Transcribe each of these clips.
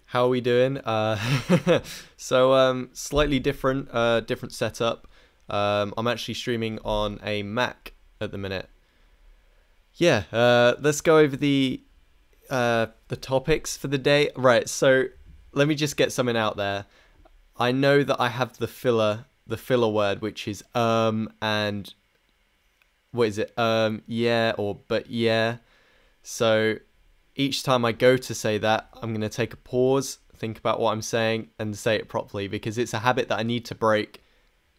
How are we doing? Slightly different setup. I'm actually streaming on a Mac at the minute. Yeah, let's go over the topics for the day. Right, so let me just get something out there. I know that I have the filler word, which is and what is it? Yeah, or but yeah. So each time I go to say that, I'm going to take a pause, think about what I'm saying, and say it properly because it's a habit that I need to break,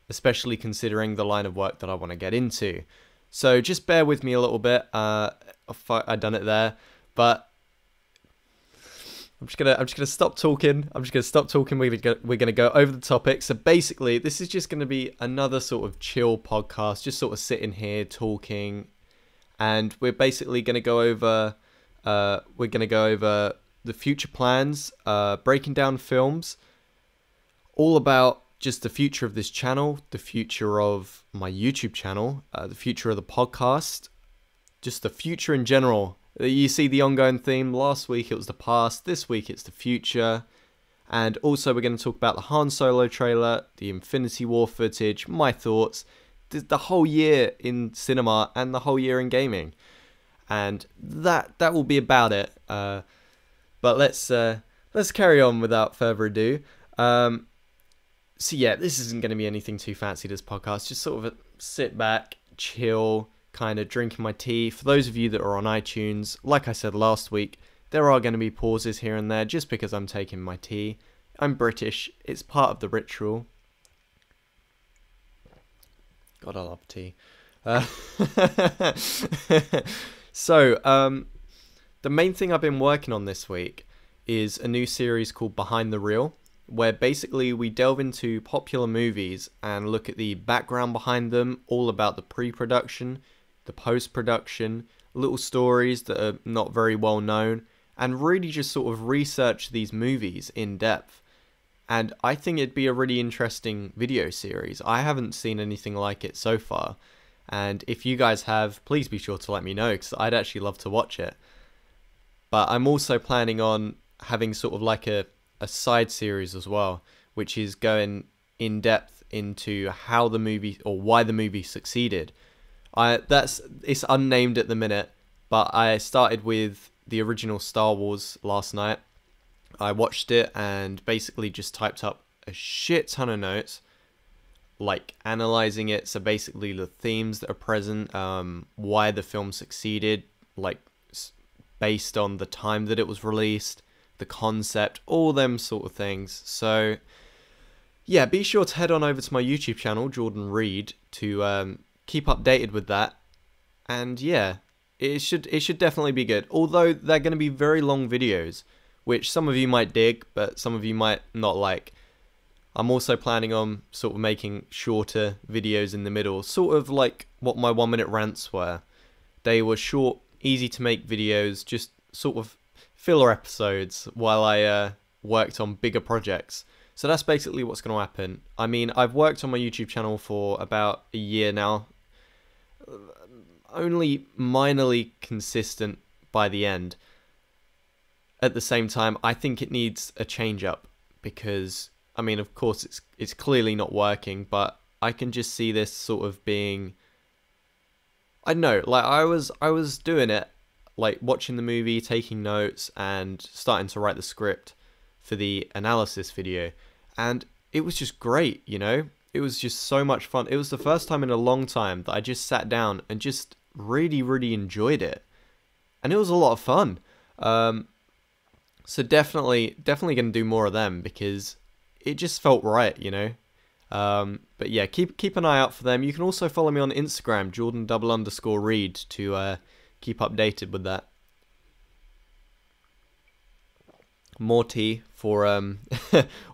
especially considering the line of work that I want to get into. So just bear with me a little bit. I done it there, but I'm just gonna stop talking. I'm just gonna stop talking. We're gonna go over the topic. So basically, this is just gonna be another sort of chill podcast, just sort of sitting here talking, and we're basically gonna go over. We're gonna go over the future plans, breaking down films, all about just the future of this channel, the future of my YouTube channel, the future of the podcast, just the future in general. You see the ongoing theme. Last week it was the past, this week it's the future. And also we're going to talk about the Han Solo trailer, the Infinity War footage, my thoughts, the whole year in cinema and the whole year in gaming. And that will be about it. But let's carry on without further ado. So yeah, this isn't going to be anything too fancy, this podcast. Just sort of sit back, chill, kind of drinking my tea. For those of you that are on iTunes, like I said last week, there are going to be pauses here and there just because I'm taking my tea. I'm British. It's part of the ritual. God, I love tea. So, the main thing I've been working on this week is a new series called Behind the Reel, where basically we delve into popular movies and look at the background behind them, all about the pre-production, the post-production, little stories that are not very well known, and really just sort of research these movies in depth. And I think it'd be a really interesting video series. I haven't seen anything like it so far. And if you guys have, please be sure to let me know, because I'd actually love to watch it. But I'm also planning on having sort of like a side series as well, which is going in depth into how the movie or why the movie succeeded. It's unnamed at the minute, but I started with the original Star Wars last night. I watched it and basically just typed up a shit ton of notes, like analyzing it. So basically the themes that are present, why the film succeeded, like based on the time that it was released, the concept, all them sort of things. So yeah, be sure to head on over to my YouTube channel, Jordan Reed, to keep updated with that. And yeah, it should definitely be good. Although they're going to be very long videos, which some of you might dig, but some of you might not like. I'm also planning on sort of making shorter videos in the middle, sort of like what my 1-minute rants were. They were short, easy to make videos, just sort of filler episodes while I worked on bigger projects. So that's basically what's going to happen. I mean, I've worked on my YouTube channel for about a year now. Only minorly consistent by the end. At the same time, I think it needs a change up because, I mean, of course it's clearly not working, but I can just see this sort of being, I don't know, like I was doing it, like watching the movie, taking notes, and starting to write the script for the analysis video. And it was just great, you know? It was just so much fun. It was the first time in a long time that I just sat down and just really, really enjoyed it. And it was a lot of fun. So definitely going to do more of them because it just felt right, you know? But yeah, keep an eye out for them. You can also follow me on Instagram, Jordan_Reed, to keep updated with that. More tea for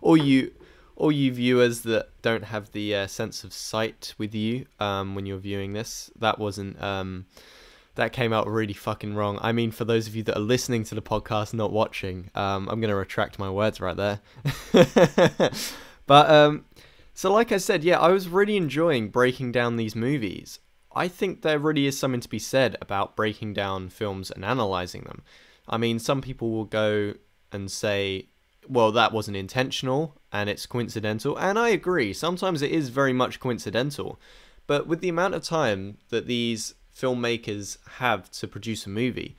all you viewers that don't have the sense of sight with you when you're viewing this. That wasn't that came out really fucking wrong. I mean, for those of you that are listening to the podcast, not watching, I'm gonna retract my words right there. But so like I said, yeah, I was really enjoying breaking down these movies. I think there really is something to be said about breaking down films and analyzing them. I mean, some people will go and say, well, that wasn't intentional and it's coincidental. And I agree, sometimes it is very much coincidental. But with the amount of time that these filmmakers have to produce a movie,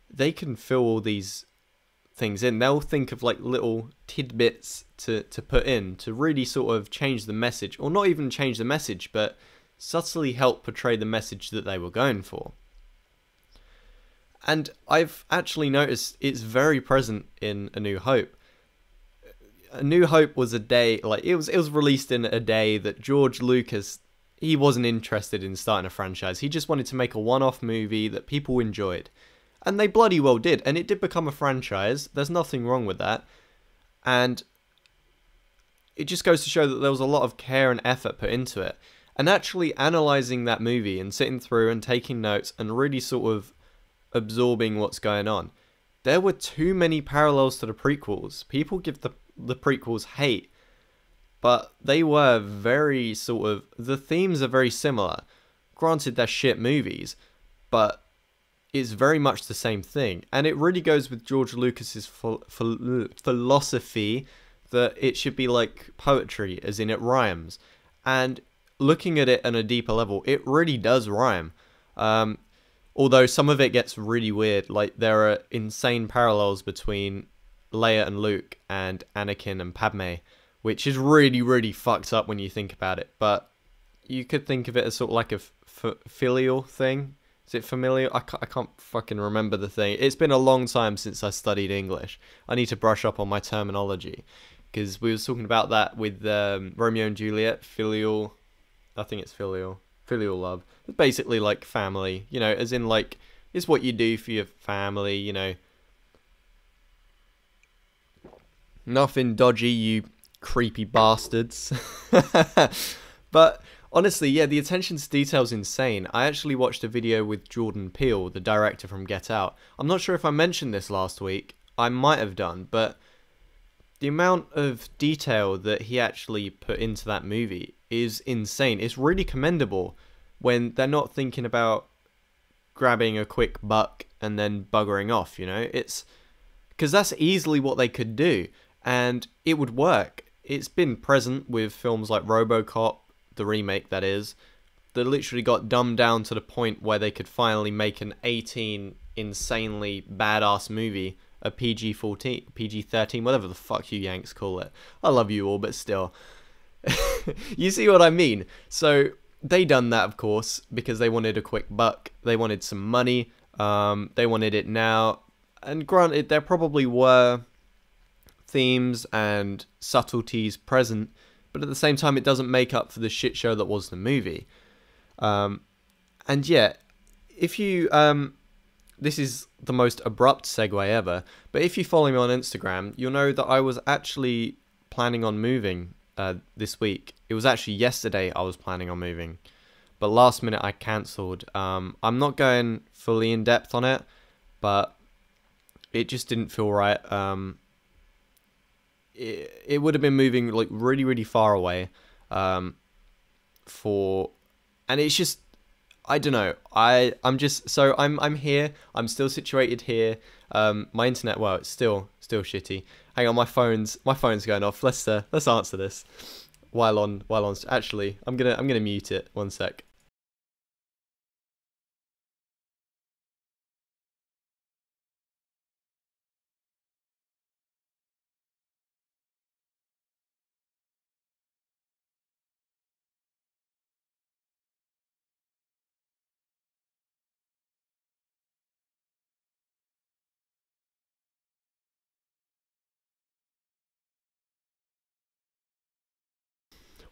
they can fill all these things in. They'll think of like little tidbits to put in to really sort of change the message, or not even change the message, but subtly help portray the message that they were going for. And I've actually noticed it's very present in A New Hope. A New Hope was a day, like it was released in a day that George Lucas, he wasn't interested in starting a franchise. He just wanted to make a one-off movie that people enjoyed. And they bloody well did. And it did become a franchise. There's nothing wrong with that. And it just goes to show that there was a lot of care and effort put into it. And actually analysing that movie and sitting through and taking notes and really sort of absorbing what's going on, there were too many parallels to the prequels. People give the prequels hate, but they were very sort of, the themes are very similar. Granted, they're shit movies, but it's very much the same thing. And it really goes with George Lucas's philosophy that it should be like poetry, as in it rhymes. And looking at it on a deeper level, it really does rhyme. Although some of it gets really weird, like there are insane parallels between Leia and Luke and Anakin and Padme, which is really, really fucked up when you think about it. But you could think of it as sort of like a filial thing. Is it familial? I can't fucking remember the thing. It's been a long time since I studied English. I need to brush up on my terminology, because we were talking about that with Romeo and Juliet. Filial, I think it's filial love. It's basically like family, you know, as in like, it's what you do for your family, you know. Nothing dodgy, you creepy bastards. But honestly, yeah, the attention to detail is insane. I actually watched a video with Jordan Peele, the director from Get Out. I'm not sure if I mentioned this last week. I might have done, but the amount of detail that he actually put into that movie is insane. It's really commendable when they're not thinking about grabbing a quick buck and then buggering off, you know? It's because that's easily what they could do, and it would work. It's been present with films like RoboCop, the remake that is, that literally got dumbed down to the point where they could finally make an 18 insanely badass movie, a PG-14, PG-13, whatever the fuck you Yanks call it. I love you all, but still. You see what I mean? So they done that, of course, because they wanted a quick buck. They wanted some money. They wanted it now. And granted, there probably were themes and subtleties present, but at the same time, it doesn't make up for the shit show that was the movie. And yeah, if you... this is the most abrupt segue ever, but if you follow me on Instagram, you'll know that I was actually planning on moving this week. It was actually yesterday I was planning on moving, but last minute I cancelled. I'm not going fully in depth on it, but it just didn't feel right. It would have been moving like really, really far away and it's just, I don't know. I'm here. I'm still situated here. My internet, well, it's still shitty. Hang on, my phone's going off. Let's answer this while on. Actually, I'm gonna mute it. 1 sec.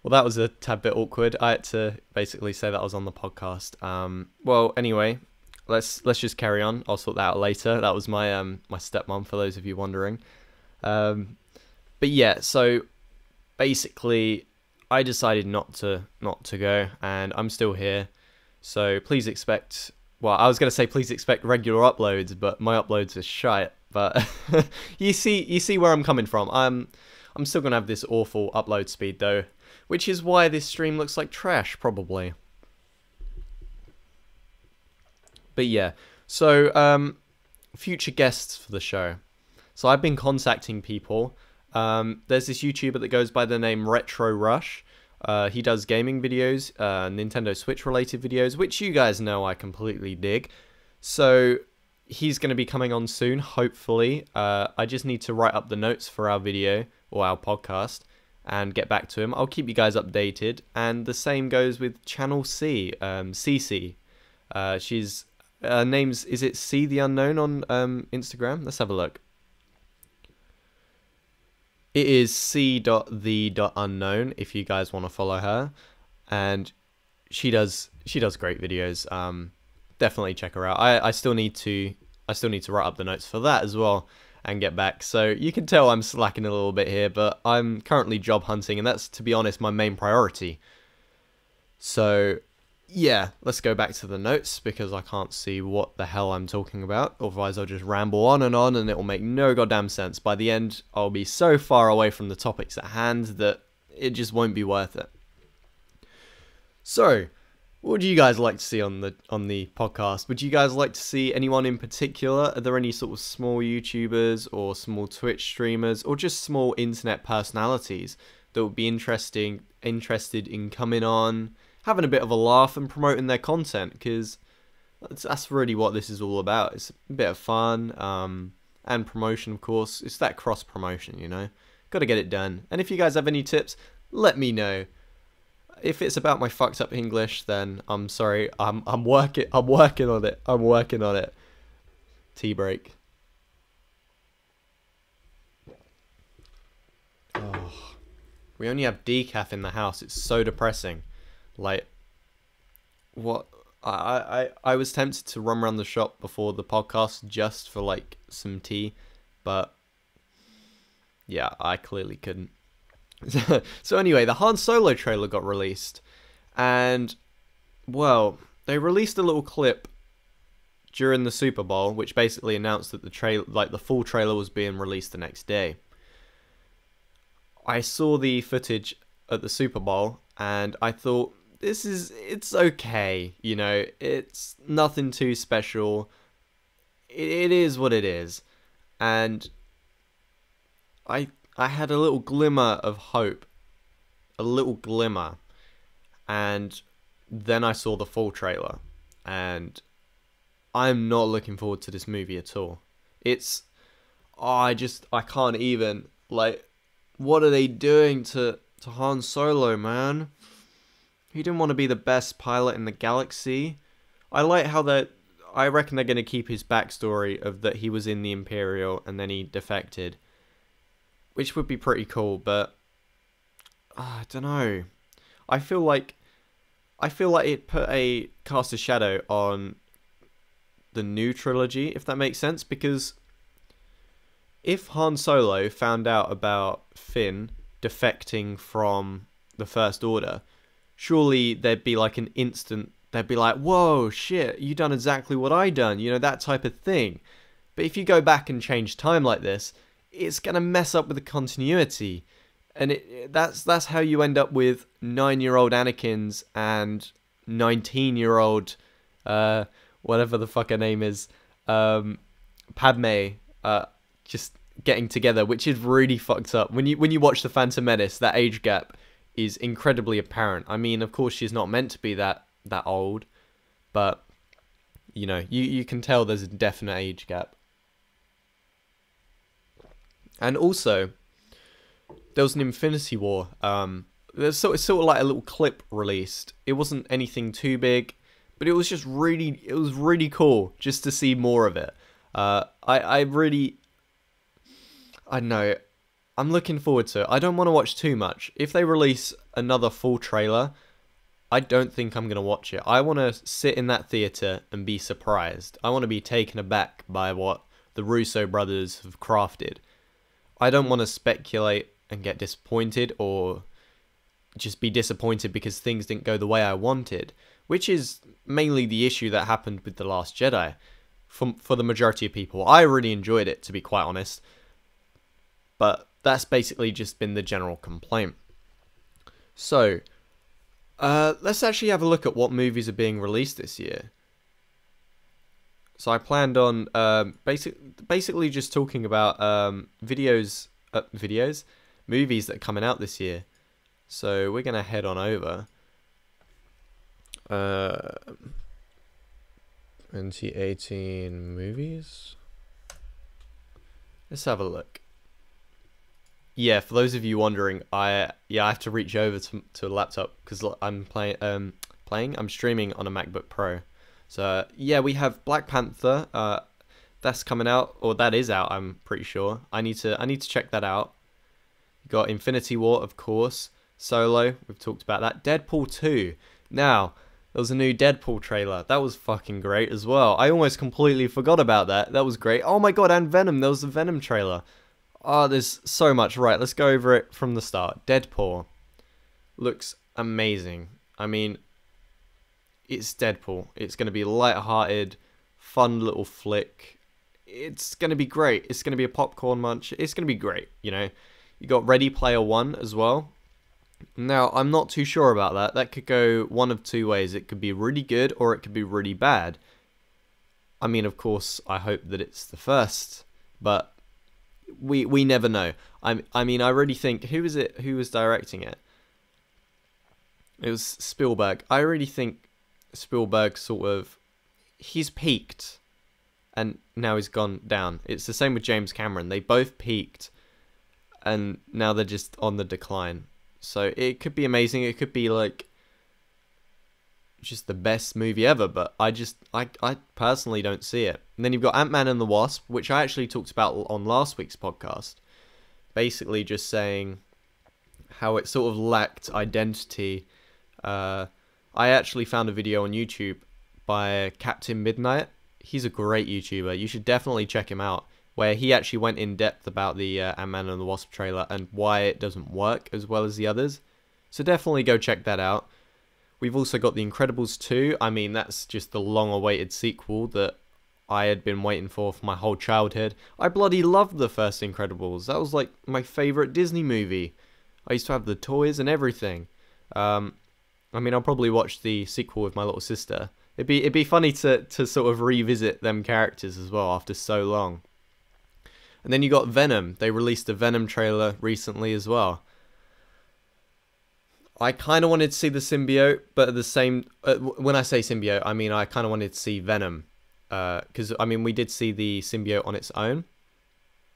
Well, that was a tad bit awkward. I had to basically say that I was on the podcast. Well, anyway, let's just carry on. I'll sort that out later. That was my my stepmom, for those of you wondering. But yeah, so basically, I decided not to go, and I'm still here. So please expect. Well, I was gonna say please expect regular uploads, but my uploads are shite. But you see where I'm coming from. I'm still gonna have this awful upload speed though, which is why this stream looks like trash, probably. But yeah, so future guests for the show. So I've been contacting people There's this YouTuber that goes by the name Retro Rush. He does gaming videos, Nintendo Switch related videos, which you guys know I completely dig. So he's going to be coming on soon, hopefully. I just need to write up the notes for our video or our podcast and get back to him. I'll keep you guys updated. And the same goes with Channel C, Cece. She's name's, is it C the Unknown on Instagram? Let's have a look. It is c.the.unknown if you guys want to follow her, and she does great videos. Definitely check her out. I still need to write up the notes for that as well and get back. So you can tell I'm slacking a little bit here, but I'm currently job hunting, and that's, to be honest, my main priority. So yeah, let's go back to the notes because I can't see what the hell I'm talking about. Otherwise, I'll just ramble on and it will make no goddamn sense. By the end, I'll be so far away from the topics at hand that it just won't be worth it. So, what would you guys like to see on the podcast? Would you guys like to see anyone in particular? Are there any sort of small YouTubers or small Twitch streamers or just small internet personalities that would be interested in coming on, having a bit of a laugh and promoting their content? Because that's really what this is all about. It's a bit of fun and promotion, of course. It's that cross promotion, you know. Got to get it done. And if you guys have any tips, let me know. If it's about my fucked up English, then I'm sorry. I'm working on it. I'm working on it. Tea break. Oh, we only have decaf in the house. It's so depressing. Like, what? I was tempted to run around the shop before the podcast just for like some tea, but yeah, I clearly couldn't. So anyway, the Han Solo trailer got released, and well, they released a little clip during the Super Bowl, which basically announced that the full trailer was being released the next day. I saw the footage at the Super Bowl, and I thought, it's okay, you know, it's nothing too special. It is what it is, and I had a little glimmer of hope, a little glimmer, and then I saw the full trailer, and I'm not looking forward to this movie at all. It's, I can't even, like, what are they doing to Han Solo, man? He didn't want to be the best pilot in the galaxy. I like how I reckon they're going to keep his backstory of that he was in the Imperial and then he defected, which would be pretty cool, but I don't know. I feel like it cast a shadow on the new trilogy, if that makes sense, because if Han Solo found out about Finn defecting from the First Order, surely there'd be like an instant, they'd be like, whoa, shit, you done exactly what I done, you know, that type of thing. But if you go back and change time like this, it's going to mess up with the continuity. And that's how you end up with 9-year-old Anakins and 19-year-old, whatever the fuck her name is, Padme, just getting together, which is really fucked up. When you watch The Phantom Menace, that age gap is incredibly apparent. I mean, of course, she's not meant to be that old, but you know, you can tell there's a definite age gap. And also, there was an Infinity War. There's sort of like a little clip released. It wasn't anything too big, but it was just really cool just to see more of it. I don't know. I'm looking forward to it. I don't want to watch too much. If they release another full trailer, I don't think I'm going to watch it. I want to sit in that theater and be surprised. I want to be taken aback by what the Russo brothers have crafted. I don't want to speculate and get disappointed or just be disappointed because things didn't go the way I wanted, which is mainly the issue that happened with The Last Jedi for the majority of people. I really enjoyed it, to be quite honest, but that's basically just been the general complaint. So, let's actually have a look at what movies are being released this year. So I planned on basically just talking about videos videos, movies that are coming out this year. So we're gonna head on over. 2018 movies. Let's have a look. Yeah, for those of you wondering, I have to reach over to a laptop because I'm I'm streaming on a MacBook Pro. So yeah, we have Black Panther. That's coming out, or that is out. I'm pretty sure. I need to check that out. You got Infinity War, of course. Solo. We've talked about that. Deadpool 2. Now, there was a new Deadpool trailer. That was fucking great as well. I almost completely forgot about that. That was great. Oh my god, and Venom. There was a Venom trailer. Oh, there's so much. Right, let's go over it from the start. Deadpool looks amazing. I mean, it's Deadpool. It's going to be light-hearted, fun little flick. It's going to be great. It's going to be a popcorn munch. It's going to be great, you know. You got Ready Player One as well. Now, I'm not too sure about that. That could go one of two ways. It could be really good or it could be really bad. I mean, of course, I hope that it's the first, but we never know. I mean, I really think, who was directing it? It was Spielberg. I really think Spielberg he's peaked and now he's gone down. It's the same with James Cameron. They both peaked and now they're just on the decline. So it could be amazing. It could be like just the best movie ever, but I personally don't see it. And then you've got Ant-Man and the Wasp, which I actually talked about on last week's podcast. Basically just saying how it sort of lacked identity. I actually found a video on YouTube by Captain Midnight. He's a great YouTuber. You should definitely check him out, where he actually went in depth about the Ant-Man and the Wasp trailer and why it doesn't work as well as the others. So definitely go check that out. We've also got The Incredibles 2. I mean, that's just the long-awaited sequel that I had been waiting for my whole childhood. I bloody loved the first Incredibles. That was like my favourite Disney movie. I used to have the toys and everything. I mean, I'll probably watch the sequel with my little sister. It'd be funny to sort of revisit them characters as well after so long. And then you got Venom. They released a Venom trailer recently as well. I kind of wanted to see the symbiote, but at the same... when I say symbiote, I mean I kind of wanted to see Venom. Because, I mean, we did see the symbiote on its own,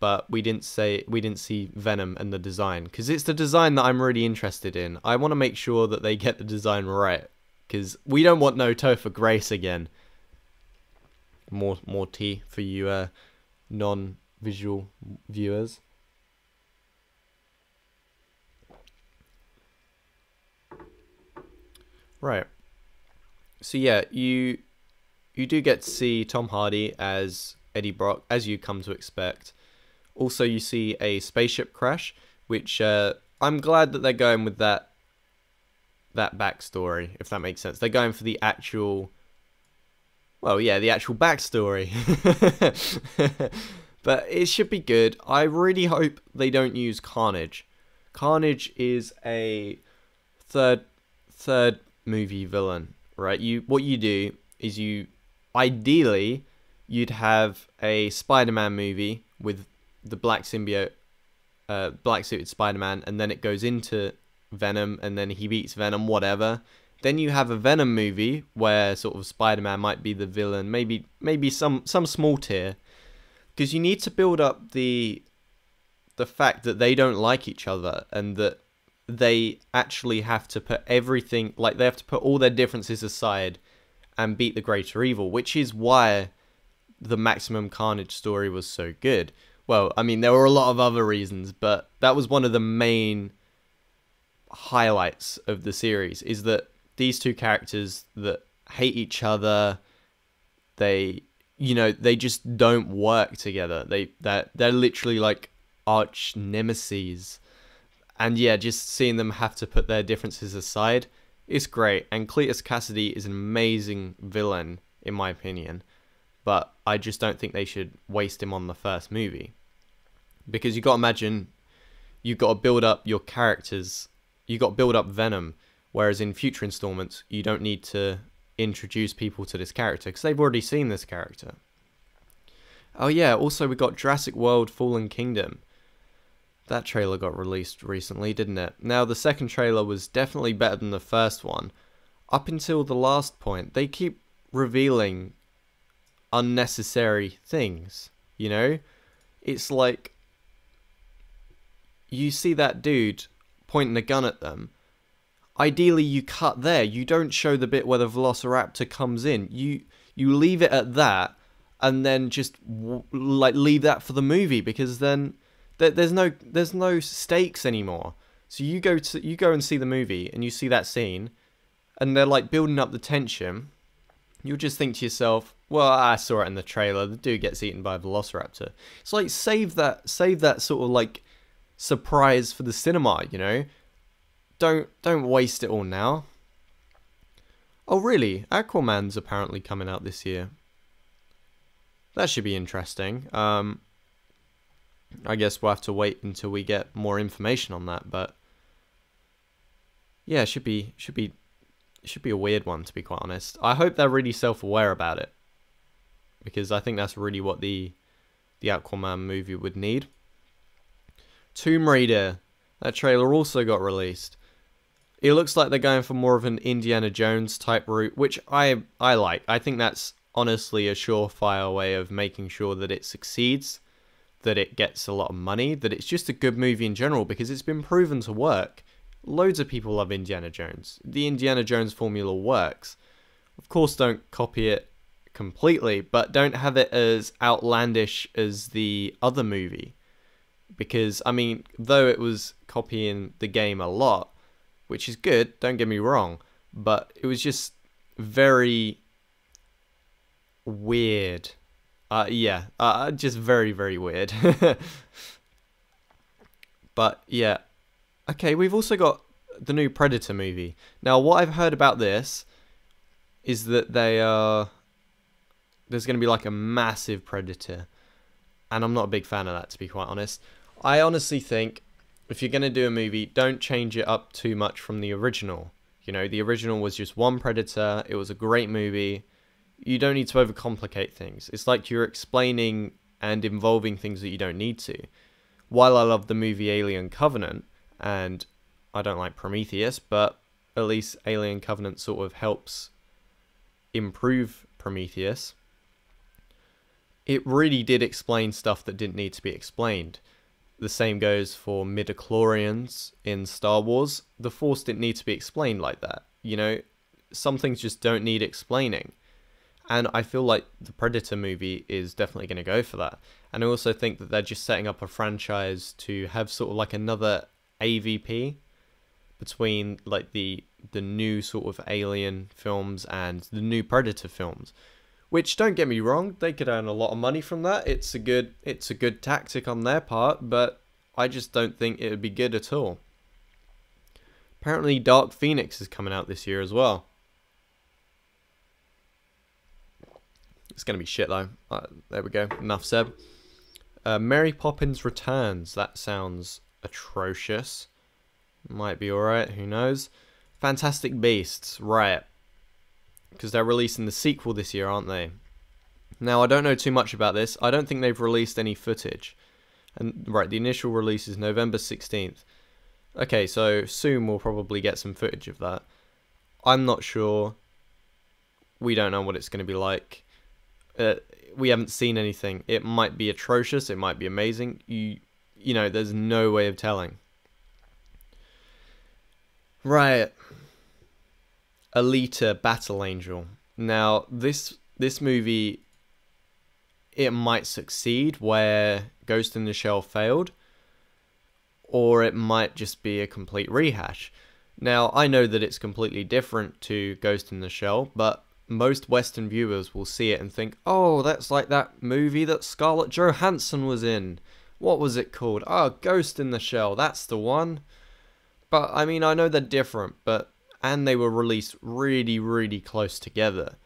but we didn't see Venom and the design. Because it's the design that I'm really interested in. I want to make sure that they get the design right. Because we don't want no Topher Grace again. More tea for you non-visual viewers. Right. So yeah, you do get to see Tom Hardy as Eddie Brock, as you come to expect. Also, you see a spaceship crash, which I'm glad that they're going with that backstory, if that makes sense. They're going for the actual... Well, yeah, the actual backstory. But it should be good. I really hope they don't use Carnage. Carnage is a third movie villain, right? What you do is ideally you'd have a Spider-Man movie with the black symbiote, black suited Spider-Man, and then it goes into Venom, and then he beats Venom, whatever. Then you have a Venom movie where sort of Spider-Man might be the villain, maybe some small tier, because you need to build up the fact that they don't like each other and that they actually have to put everything, like they have to put all their differences aside and beat the greater evil, which is why the Maximum Carnage story was so good. Well, I mean, there were a lot of other reasons, but that was one of the main highlights of the series, is that these two characters that hate each other, they just don't work together. They're literally like arch nemesis. And yeah, just seeing them have to put their differences aside is great. And Cletus Cassidy is an amazing villain, in my opinion. But I just don't think they should waste him on the first movie. Because you got to imagine, you've got to build up your characters. You got to build up Venom. Whereas in future installments, you don't need to introduce people to this character, because they've already seen this character. Oh yeah, also we got Jurassic World Fallen Kingdom. That trailer got released recently, didn't it? Now, the second trailer was definitely better than the first one. Up until the last point, they keep revealing unnecessary things, you know? It's like, you see that dude pointing a gun at them. Ideally, you cut there. You don't show the bit where the Velociraptor comes in. You leave it at that, and then just like leave that for the movie, because then there's no stakes anymore. So you go and see the movie, and you see that scene, and they're like building up the tension. You'll just think to yourself, well, I saw it in the trailer. The dude gets eaten by a Velociraptor. It's like, save that sort of like surprise for the cinema, you know? Don't waste it all now. Oh really? Aquaman's apparently coming out this year. That should be interesting. I guess we'll have to wait until we get more information on that, but yeah, it should be a weird one, to be quite honest. I hope they're really self-aware about it, because I think that's really what the Aquaman movie would need. Tomb Raider, that trailer also got released. It looks like they're going for more of an Indiana Jones type route, which I like. I think that's honestly a surefire way of making sure that it succeeds, that it gets a lot of money, that it's just a good movie in general, because it's been proven to work. Loads of people love Indiana Jones. The Indiana Jones formula works. Of course, don't copy it completely, but don't have it as outlandish as the other movie. Because, I mean, though it was copying the game a lot, which is good, don't get me wrong, but it was just very weird. Just very, very weird. But, yeah. Okay, we've also got the new Predator movie. Now, what I've heard about this is that there's going to be like a massive Predator. And I'm not a big fan of that, to be quite honest. I honestly think, if you're going to do a movie, don't change it up too much from the original. You know, the original was just one Predator. It was a great movie. You don't need to overcomplicate things. It's like you're explaining and involving things that you don't need to. While I love the movie Alien Covenant, and I don't like Prometheus, but at least Alien Covenant sort of helps improve Prometheus, it really did explain stuff that didn't need to be explained. The same goes for midichlorians in Star Wars. The Force didn't need to be explained like that. You know, some things just don't need explaining. And I feel like the Predator movie is definitely going to go for that. And I also think that they're just setting up a franchise to have sort of like another AVP between like the new sort of Alien films and the new Predator films. Which, don't get me wrong, they could earn a lot of money from that. It's a good tactic on their part, but I just don't think it would be good at all. Apparently Dark Phoenix is coming out this year as well. It's going to be shit though. There we go. Enough said. Mary Poppins Returns. That sounds atrocious. Might be alright. Who knows? Fantastic Beasts. Right. Because they're releasing the sequel this year, aren't they? Now, I don't know too much about this. I don't think they've released any footage. And right, the initial release is November 16th. Okay, so soon we'll probably get some footage of that. I'm not sure. We don't know what it's going to be like. We haven't seen anything. It might be atrocious. It might be amazing. You know, there's no way of telling. Right. Alita Battle Angel. Now, this movie, it might succeed where Ghost in the Shell failed, or it might just be a complete rehash. Now, I know that it's completely different to Ghost in the Shell, but most Western viewers will see it and think, oh, that's like that movie that Scarlett Johansson was in. What was it called? Oh, Ghost in the Shell, that's the one. But, I mean, I know they're different, and they were released really, really close together.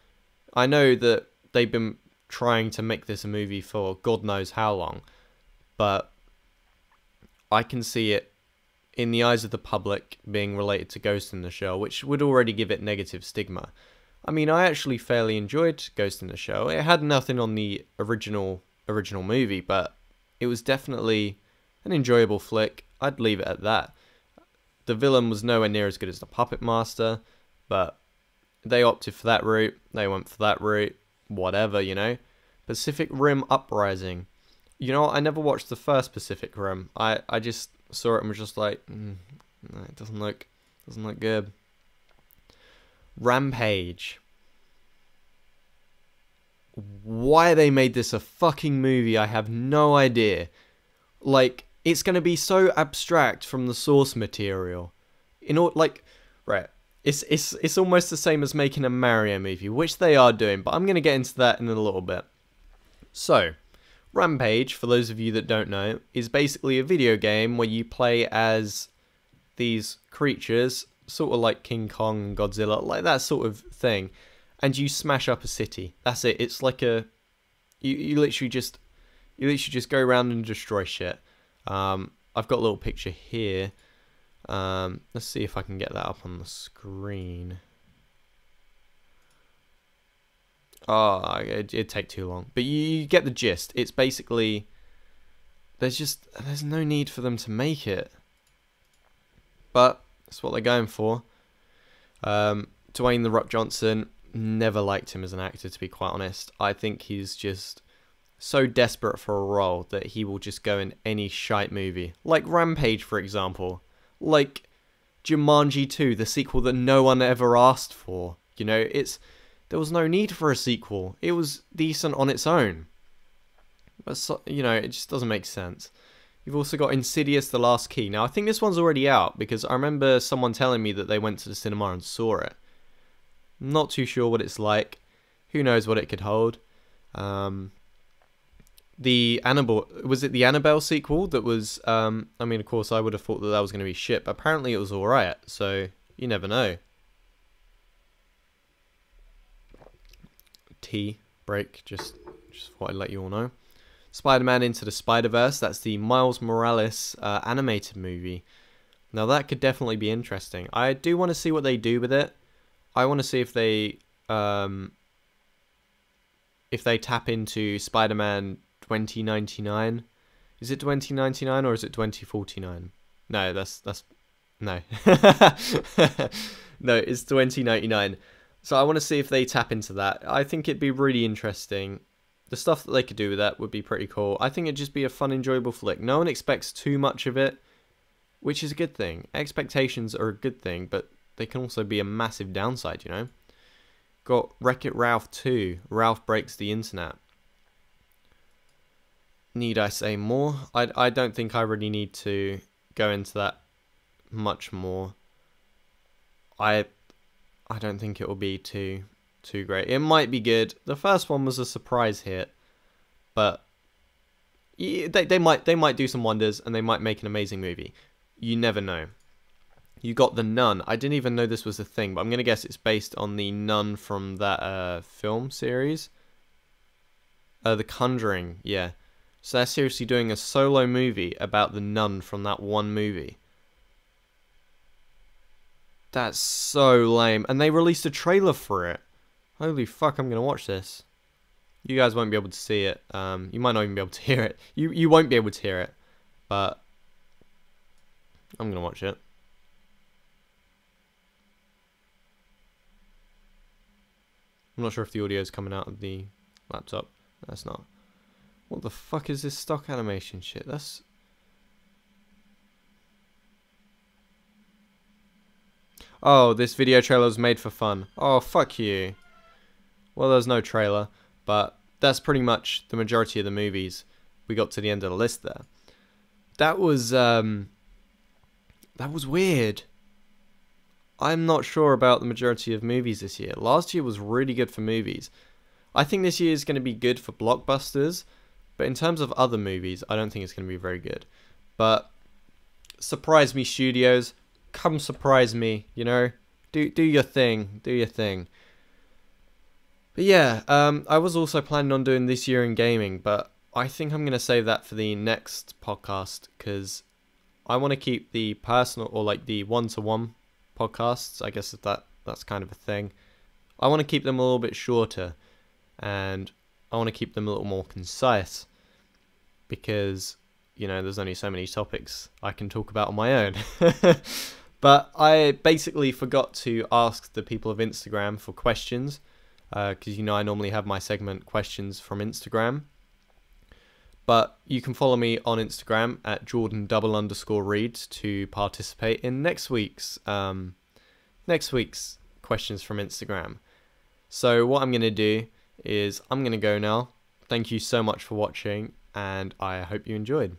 I know that they've been trying to make this a movie for God knows how long, but I can see it in the eyes of the public being related to Ghost in the Shell, which would already give it negative stigma. I mean, I actually fairly enjoyed Ghost in the Shell. It had nothing on the original movie, but it was definitely an enjoyable flick. I'd leave it at that. The villain was nowhere near as good as the Puppet Master, but they opted for that route. They went for that route. Whatever, you know. Pacific Rim Uprising. You know what? I never watched the first Pacific Rim. I just saw it and was just like, no, it doesn't look good. Rampage. Why they made this a fucking movie, I have no idea. Like, it's gonna be so abstract from the source material. Right. It's almost the same as making a Mario movie, which they are doing, but I'm gonna get into that in a little bit. So, Rampage, for those of you that don't know, is basically a video game where you play as these creatures, sort of like King Kong and Godzilla, like that sort of thing, and you smash up a city. That's it. It's like you literally just go around and destroy shit. I've got a little picture here. Let's see if I can get that up on the screen. Oh, it'd take too long. But you get the gist. It's basically, there's no need for them to make it. But that's what they're going for. Dwayne "The Rock" Johnson, never liked him as an actor, to be quite honest. I think he's just so desperate for a role that he will just go in any shite movie. Like Rampage, for example. Like Jumanji 2, the sequel that no one ever asked for. You know, there was no need for a sequel. It was decent on its own. But, you know, it just doesn't make sense. You've also got Insidious: The Last Key. Now, I think this one's already out, because I remember someone telling me that they went to the cinema and saw it. I'm not too sure what it's like. Who knows what it could hold. The Annabelle... Was it the Annabelle sequel that was... I mean, of course, I would have thought that was going to be shit, but apparently it was alright, so you never know. Break, just thought I'd let you all know. Spider-Man Into the Spider-Verse, that's the Miles Morales animated movie. Now that could definitely be interesting. I do want to see what they do with it. I want to see if they tap into Spider-Man 2099. Is it 2099 or is it 2049? No, that's no. No, it's 2099. So I want to see if they tap into that. I think it'd be really interesting. The stuff that they could do with that would be pretty cool. I think it'd just be a fun, enjoyable flick. No one expects too much of it, which is a good thing. Expectations are a good thing, but they can also be a massive downside, you know? Got Wreck-It Ralph 2. Ralph Breaks the Internet. Need I say more? I don't think I really need to go into that much more. I don't think it will be too great. It might be good. The first one was a surprise hit, but they might do some wonders and they might make an amazing movie. You never know. You got The Nun. I didn't even know this was a thing, but I'm gonna guess it's based on the nun from that film series. The Conjuring, yeah. So they're seriously doing a solo movie about the nun from that one movie. That's so lame. And they released a trailer for it. Holy fuck, I'm going to watch this. You guys won't be able to see it. You might not even be able to hear it. You won't be able to hear it. But I'm going to watch it. I'm not sure if the audio is coming out of the laptop. That's not. What the fuck is this stock animation shit? That's... Oh, this video trailer was made for fun. Oh, fuck you. Well, there's no trailer, but that's pretty much the majority of the movies. We got to the end of the list there. That was weird. I'm not sure about the majority of movies this year. Last year was really good for movies. I think this year is going to be good for blockbusters, but in terms of other movies, I don't think it's going to be very good. But surprise me, studios. Come surprise me, you know. Do your thing. Do your thing. But yeah, I was also planning on doing this year in gaming, but I think I'm going to save that for the next podcast, because I want to keep the personal, or like the one-to-one podcasts, I guess if that's kind of a thing. I want to keep them a little bit shorter, and I want to keep them a little more concise, because you know, there's only so many topics I can talk about on my own. But I basically forgot to ask the people of Instagram for questions, because, you know, I normally have my segment questions from Instagram. But you can follow me on Instagram at Jordan_Reed to participate in next week's questions from Instagram. So what I'm going to do is I'm going to go now. Thank you so much for watching, and I hope you enjoyed.